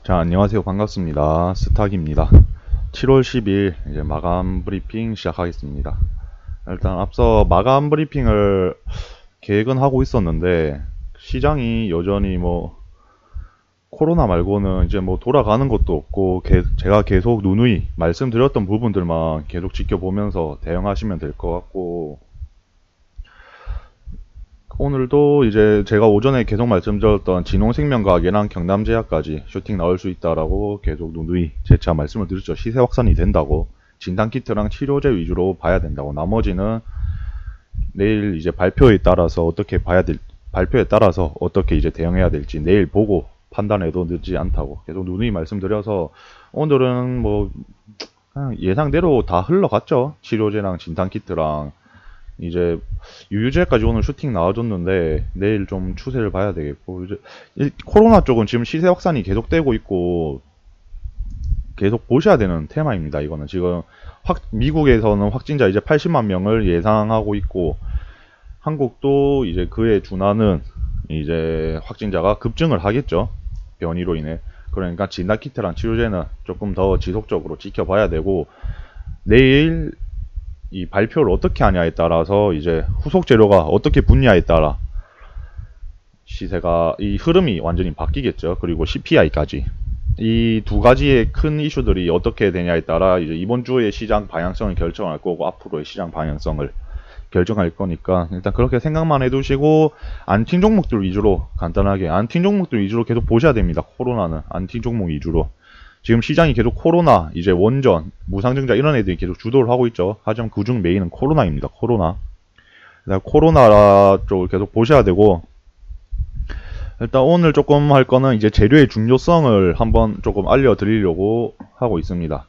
자, 안녕하세요. 반갑습니다. 스탁입니다. 7월 10일 이제 마감 브리핑 시작하겠습니다. 일단 앞서 마감 브리핑을 계획은 하고 있었는데 시장이 여전히 코로나 말고는 이제 돌아가는 것도 없고 제가 계속 누누이 말씀드렸던 부분들만 계속 지켜보면서 대응하시면 될 것 같고, 오늘도 이제 제가 오전에 계속 말씀드렸던 진홍생명과학이랑 경남제약까지 슈팅 나올 수 있다라고 계속 누누이 재차 말씀을 드렸죠. 시세 확산이 된다고, 진단키트랑 치료제 위주로 봐야 된다고, 나머지는 내일 이제 발표에 따라서 어떻게 이제 대응해야 될지 내일 보고 판단해도 늦지 않다고 계속 누누이 말씀드려서, 오늘은 그냥 예상대로 다 흘러갔죠. 치료제랑 진단키트랑 이제 유유제까지 오늘 슈팅 나와줬는데 내일 좀 추세를 봐야 되겠고, 이제 코로나 쪽은 지금 시세 확산이 계속되고 있고 계속 보셔야 되는 테마입니다. 이거는 지금 미국에서는 확진자 이제 80만 명을 예상하고 있고, 한국도 이제 그에 준하는 이제 확진자가 급증을 하겠죠. 변이로 인해. 그러니까 진단키트랑 치료제는 조금 더 지속적으로 지켜봐야 되고, 내일 이 발표를 어떻게 하냐에 따라서 이제 후속 재료가 어떻게 붙냐에 따라 시세가, 이 흐름이 완전히 바뀌겠죠. 그리고 CPI까지 이 두 가지의 큰 이슈들이 어떻게 되냐에 따라 이제 이번 주의 시장 방향성을 결정할 거고, 앞으로의 시장 방향성을 결정할 거니까 일단 그렇게 생각만 해두시고, 안팅 종목들 위주로 간단하게, 안팅 종목들 위주로 계속 보셔야 됩니다. 코로나는 안팅 종목 위주로. 지금 시장이 계속 코로나, 이제 원전, 무상증자 이런 애들이 계속 주도를 하고 있죠. 하지만 그중 메인은 코로나입니다. 코로나. 일단 코로나 쪽을 계속 보셔야 되고, 일단 오늘 조금 할 거는 이제 재료의 중요성을 한번 조금 알려드리려고 하고 있습니다.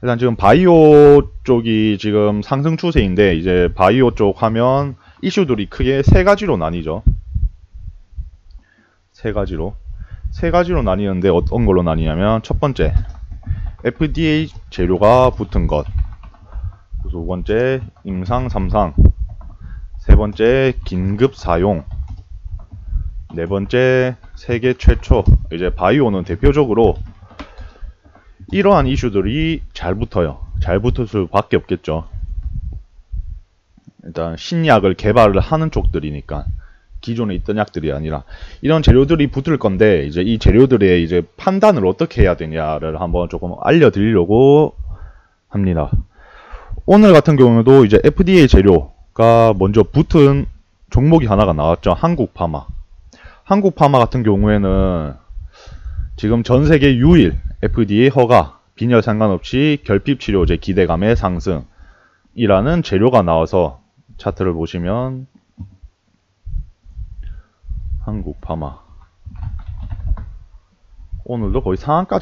일단 지금 바이오 쪽이 지금 상승 추세인데, 이제 바이오 쪽 하면 이슈들이 크게 세 가지로 나뉘죠. 세 가지로 나뉘는데 어떤 걸로 나뉘냐면, 첫 번째 FDA 재료가 붙은 것, 두 번째 임상 3상, 세 번째 긴급 사용, 네 번째 세계 최초. 이제 바이오는 대표적으로 이러한 이슈들이 잘 붙어요. 잘 붙을 수밖에 없겠죠. 일단 신약을 개발을 하는 쪽들이니까, 기존에 있던 약들이 아니라 이런 재료들이 붙을 건데, 이제 이 재료들의 이제 판단을 어떻게 해야 되냐를 한번 조금 알려드리려고 합니다. 오늘 같은 경우도 이제 FDA 재료가 먼저 붙은 종목이 하나가 나왔죠. 한국파마. 한국파마 같은 경우에는 지금 전세계 유일 FDA 허가, 빈혈 상관없이 결핍치료제 기대감의 상승이라는 재료가 나와서, 차트를 보시면 한국파마 오늘도 거의 상한가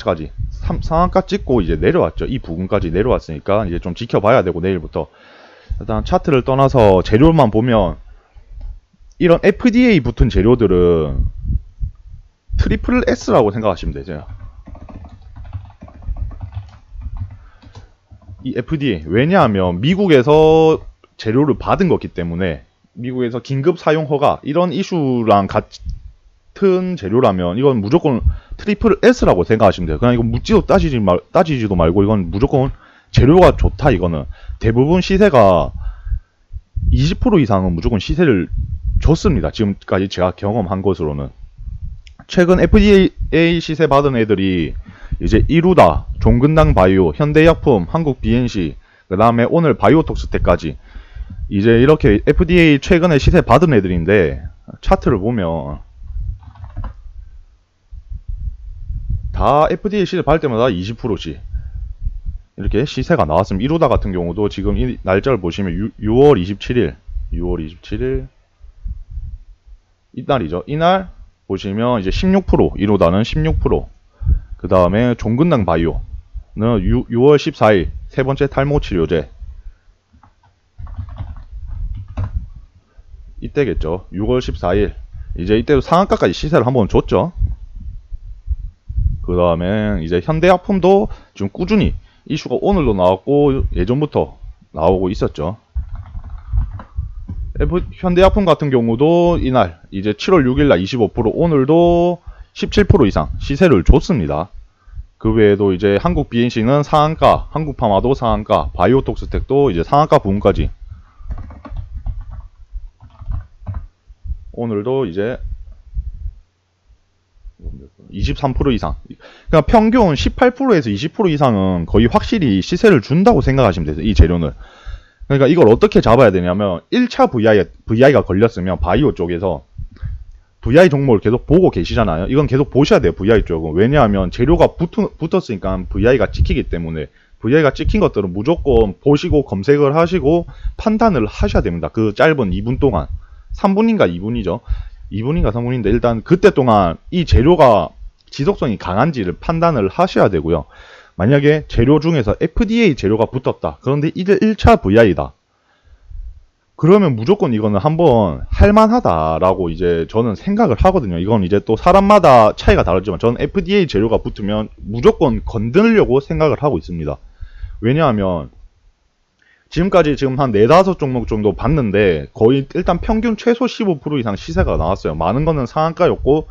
찍고 이제 내려왔죠. 이 부분까지 내려왔으니까 이제 좀 지켜봐야 되고, 내일부터. 일단 차트를 떠나서 재료만 보면, 이런 FDA 붙은 재료들은 트리플 S라고 생각하시면 되죠. 이 FDA, 왜냐하면 미국에서 재료를 받은 거기 때문에, 미국에서 긴급 사용 허가 이런 이슈랑 같은 재료라면 이건 무조건 트리플 S라고 생각하시면 돼요. 그냥 이거 따지지도 말고 이건 무조건 재료가 좋다. 이거는 대부분 시세가 20% 이상은 무조건 시세를 줬습니다. 지금까지 제가 경험한 것으로는. 최근 FDA 시세 받은 애들이 이제 이루다, 종근당 바이오, 현대약품, 한국 BNC, 그 다음에 오늘 바이오톡스텍까지 이제 이렇게 FDA 최근에 시세 받은 애들인데, 차트를 보면 다 FDA 시세 받을 때마다 20%씩 이렇게 시세가 나왔습니다. 이루다 같은 경우도 지금 이 날짜를 보시면 6월 27일 이날이죠. 이날 보시면 이제 16%, 이루다는 16%, 그 다음에 종근당 바이오는 6월 14일 세 번째 탈모 치료제, 이때겠죠. 6월 14일 이제 이때도 상한가까지 시세를 한번 줬죠. 그 다음에 이제 현대약품도 지금 꾸준히 이슈가 오늘도 나왔고 예전부터 나오고 있었죠. 현대약품 같은 경우도 이날 이제 7월 6일날 25%, 오늘도 17% 이상 시세를 줬습니다. 그 외에도 이제 한국 BNC는 상한가, 한국파마도 상한가, 바이오톡스텍도 이제 상한가 부분까지 오늘도 이제 23% 이상. 그러니까 평균 18%에서 20% 이상은 거의 확실히 시세를 준다고 생각하시면 돼요. 이 재료는. 그러니까 이걸 어떻게 잡아야 되냐면 1차 VI가 걸렸으면 바이오 쪽에서 VI 종목을 계속 보고 계시잖아요. 이건 계속 보셔야 돼요. VI 쪽은. 왜냐하면 재료가 붙었으니까 VI가 찍히기 때문에 VI가 찍힌 것들은 무조건 보시고 검색을 하시고 판단을 하셔야 됩니다. 그 짧은 2분 동안. 3분인가 2분이죠. 2분인가 3분인데 일단 그때 동안 이 재료가 지속성이 강한지를 판단을 하셔야 되고요. 만약에 재료 중에서 FDA 재료가 붙었다. 그런데 이게 1차 VI다. 그러면 무조건 이거는 한번 할만하다라고 이제 저는 생각을 하거든요. 이건 이제 또 사람마다 차이가 다르지만 저는 FDA 재료가 붙으면 무조건 건드리려고 생각을 하고 있습니다. 왜냐하면 지금까지 지금 한 4-5 종목 정도 봤는데 거의 일단 평균 최소 15% 이상 시세가 나왔어요. 많은 거는 상한가였고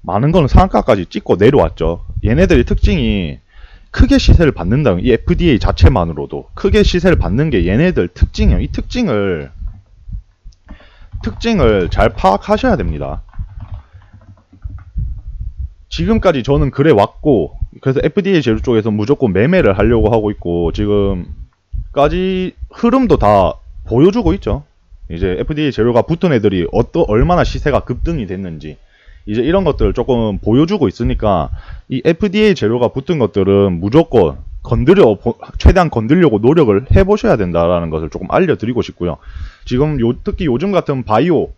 많은 거는 상한가까지 찍고 내려왔죠. 얘네들의 특징이 크게 시세를 받는다는 이 FDA 자체만으로도 크게 시세를 받는 게 얘네들 특징이에요. 이 특징을 잘 파악하셔야 됩니다. 지금까지 저는 그래 왔고 그래서 FDA 재료 쪽에서 무조건 매매를 하려고 하고 있고 지금까지 흐름도 다 보여주고 있죠. 이제 FDA 재료가 붙은 애들이 얼마나 시세가 급등이 됐는지 이제 이런 것들을 조금 보여주고 있으니까 이 FDA 재료가 붙은 것들은 무조건 최대한 건드리려고 노력을 해보셔야 된다라는 것을 조금 알려드리고 싶고요. 지금 특히 요즘 같은 바이오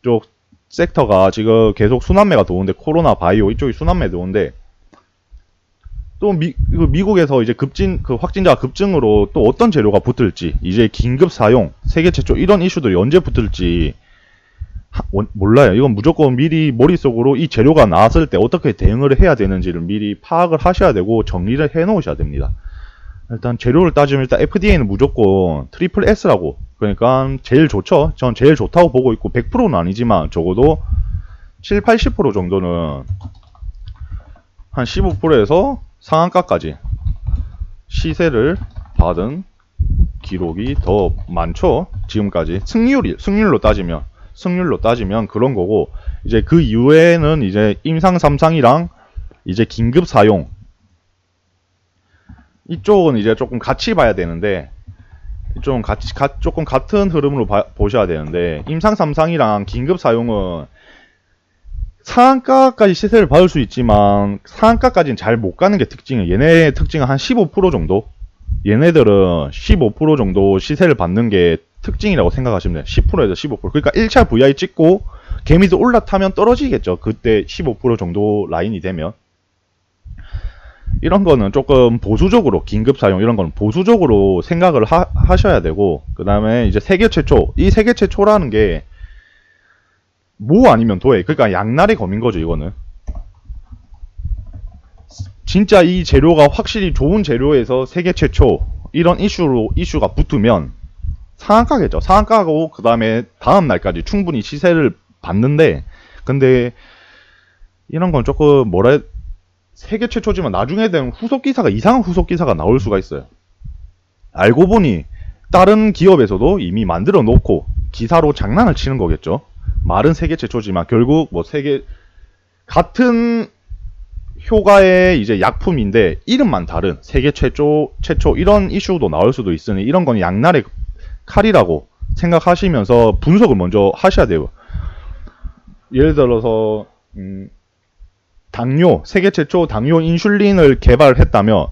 쪽 섹터가 지금 계속 순환매가 도는데 코로나 바이오 이쪽이 순환매 도는데 또 미국에서 이제 확진자가 급증으로 또 어떤 재료가 붙을지 이제 긴급 사용 세계 최초 이런 이슈들이 언제 붙을지 몰라요. 이건 무조건 미리 머릿속으로 이 재료가 나왔을 때 어떻게 대응을 해야 되는지를 미리 파악을 하셔야 되고 정리를 해 놓으셔야 됩니다. 일단 재료를 따지면 일단 FDA는 무조건 트리플 S라고 그러니까 제일 좋죠. 전 제일 좋다고 보고 있고 100%는 아니지만 적어도 7, 80% 정도는 한 15%에서 상한가까지 시세를 받은 기록이 더 많죠. 지금까지 승률로 따지면 그런 거고 이제 그 이후에는 이제 임상 3상이랑 이제 긴급 사용 이쪽은 이제 조금 같이 봐야 되는데 조금 같은 흐름으로 보셔야 되는데 임상 3상이랑 긴급 사용은 상한가까지 시세를 받을 수 있지만 상한가까지는 잘 못 가는 게 특징이에요. 얘네의 특징은 한 15% 정도 얘네들은 15% 정도 시세를 받는 게 특징이라고 생각하시면 돼요. 10%에서 15%. 그러니까 1차 VI 찍고 개미도 올라타면 떨어지겠죠. 그때 15% 정도 라인이 되면. 이런 거는 조금 보수적으로 긴급 사용 이런 거는 보수적으로 생각을 하셔야 되고 그 다음에 이제 세계 최초 이 세계 최초라는 게 뭐 아니면 도에 그러니까 양날의 검인 거죠. 이거는 진짜 이 재료가 확실히 좋은 재료에서 세계 최초 이런 이슈가 붙으면 상한가겠죠. 상한가고 그 다음에 다음 날까지 충분히 시세를 받는데 근데 이런 건 조금 세계 최초지만 나중에 되면 이상한 후속 기사가 나올 수가 있어요. 알고 보니 다른 기업에서도 이미 만들어 놓고 기사로 장난을 치는 거겠죠. 말은 세계 최초지만 결국 같은 효과의 이제 약품인데 이름만 다른 세계 최초 이런 이슈도 나올 수도 있으니 이런 건 양날의 칼이라고 생각하시면서 분석을 먼저 하셔야 돼요. 예를 들어서 세계 최초 당뇨 인슐린을 개발했다면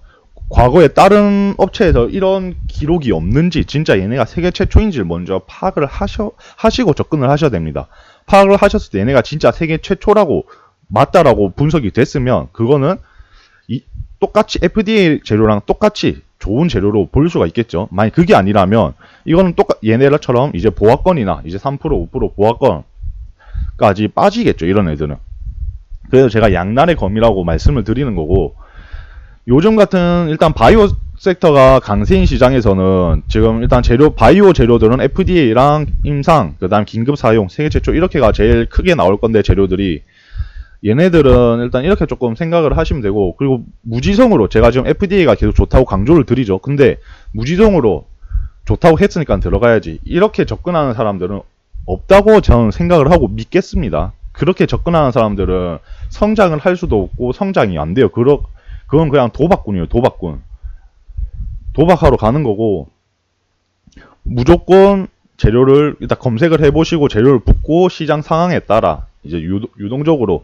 과거에 다른 업체에서 이런 기록이 없는지 진짜 얘네가 세계 최초인지를 먼저 파악을 하시고 접근을 하셔야 됩니다. 파악을 하셨을 때 얘네가 진짜 세계 최초라고 맞다라고 분석이 됐으면 그거는 똑같이 FDA 재료랑 똑같이 좋은 재료로 볼 수가 있겠죠. 만약 그게 아니라면 이거는 얘네들처럼 이제 보합권이나 이제 3% 5% 보합권까지 빠지겠죠. 이런 애들은. 그래서 제가 양날의 검이라고 말씀을 드리는 거고 요즘 같은 일단 바이오 섹터가 강세인 시장에서는 지금 일단 바이오 재료들은 FDA랑 임상 그 다음 긴급 사용 세계 최초 이렇게가 제일 크게 나올 건데 재료들이 얘네들은 일단 이렇게 조금 생각을 하시면 되고, 그리고 무지성으로 제가 지금 FDA가 계속 좋다고 강조를 드리죠. 근데 무지성으로 좋다고 했으니까 들어가야지, 이렇게 접근하는 사람들은 없다고 저는 생각을 하고 믿겠습니다. 그렇게 접근하는 사람들은 성장을 할 수도 없고 성장이 안 돼요. 그건 그냥 도박꾼이에요. 도박꾼. 도박하러 가는 거고, 무조건 재료를 일단 검색을 해보시고 재료를 붓고 시장 상황에 따라 이제 유동적으로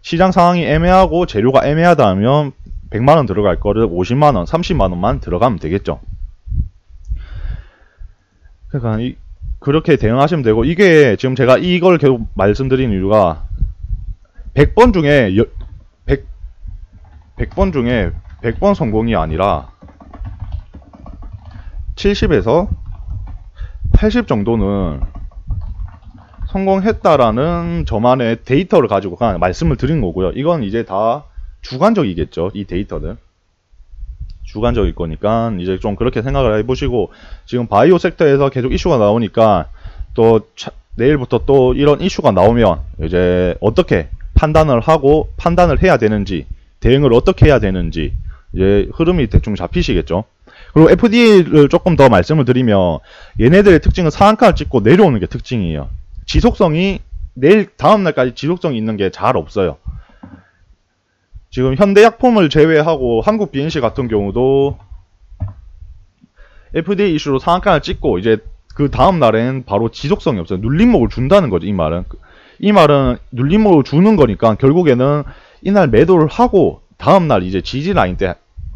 시장 상황이 애매하고 재료가 애매하다 하면 100만원 들어갈 거를 50만원, 30만원만 들어가면 되겠죠. 그러니까 그렇게 대응하시면 되고, 이게 지금 제가 이걸 계속 말씀드리는 이유가 100번 중에 100번 중에 100번 성공이 아니라 70에서 80 정도는 성공했다라는 저만의 데이터를 가지고 그냥 말씀을 드린 거고요. 이건 이제 다 주관적이겠죠. 이 데이터는 주관적일 거니까 이제 좀 그렇게 생각을 해보시고, 지금 바이오 섹터에서 계속 이슈가 나오니까 또 내일부터 또 이런 이슈가 나오면 이제 어떻게 판단을 하고 판단을 해야 되는지, 대응을 어떻게 해야 되는지 이제 흐름이 대충 잡히시겠죠. 그리고 FDA를 조금 더 말씀을 드리면, 얘네들의 특징은 상한가를 찍고 내려오는 게 특징이에요. 지속성이 내일 다음날까지 지속성이 있는 게 잘 없어요. 지금 현대약품을 제외하고 한국 BNC 같은 경우도 FDA 이슈로 상한가를 찍고 이제 그 다음날엔 바로 지속성이 없어요. 눌림목을 준다는 거죠. 이 말은 눌림목을 주는 거니까 결국에는 이날 매도를 하고 다음날 이제 지지 라인 때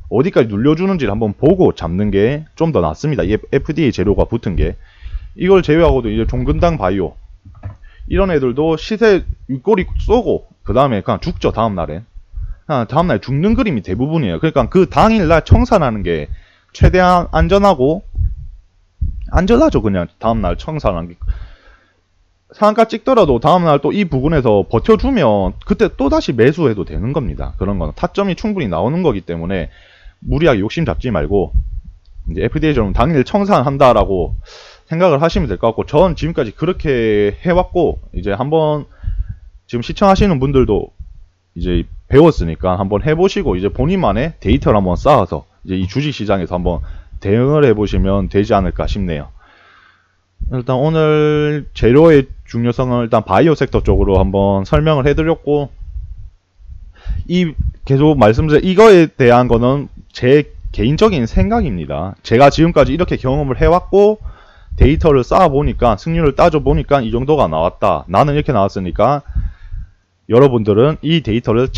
어디까지 눌려주는지를 한번 보고 잡는 게 좀 더 낫습니다. 이 FDA 재료가 붙은 게. 이걸 제외하고도 이제 종근당 바이오 이런 애들도 시세 윗꼬리 쏘고 그 다음에 그냥 죽죠. 다음날에 다음날 죽는 그림이 대부분이에요. 그러니까 그 당일날 청산하는 게 최대한 안전하죠. 그냥 다음날 청산하는 게. 상한가 찍더라도 다음날 또 이 부분에서 버텨주면 그때 또다시 매수해도 되는 겁니다. 그런 거는 타점이 충분히 나오는 거기 때문에 무리하게 욕심 잡지 말고 이제 FDA처럼 당일 청산한다라고 생각을 하시면 될 것 같고, 전 지금까지 그렇게 해왔고, 이제 한번 지금 시청하시는 분들도 이제 배웠으니까 한번 해보시고 이제 본인만의 데이터를 한번 쌓아서 이제 이 주식시장에서 한번 대응을 해보시면 되지 않을까 싶네요. 일단 오늘 재료의 중요성을 일단 바이오 섹터 쪽으로 한번 설명을 해드렸고, 계속 말씀드린 이거에 대한 거는 제 개인적인 생각입니다. 제가 지금까지 이렇게 경험을 해왔고 데이터를 쌓아보니까, 승률을 따져보니까 이 정도가 나왔다. 나는 이렇게 나왔으니까 여러분들은 이 데이터를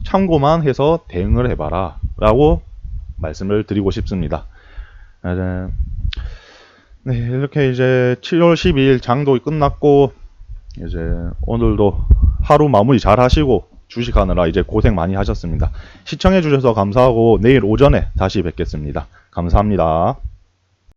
참고만 해서 대응을 해봐라 라고 말씀을 드리고 싶습니다. 네, 이렇게 이제 7월 12일 장도 끝났고, 이제 오늘도 하루 마무리 잘 하시고 주식하느라 이제 고생 많이 하셨습니다. 시청해 주셔서 감사하고 내일 오전에 다시 뵙겠습니다. 감사합니다.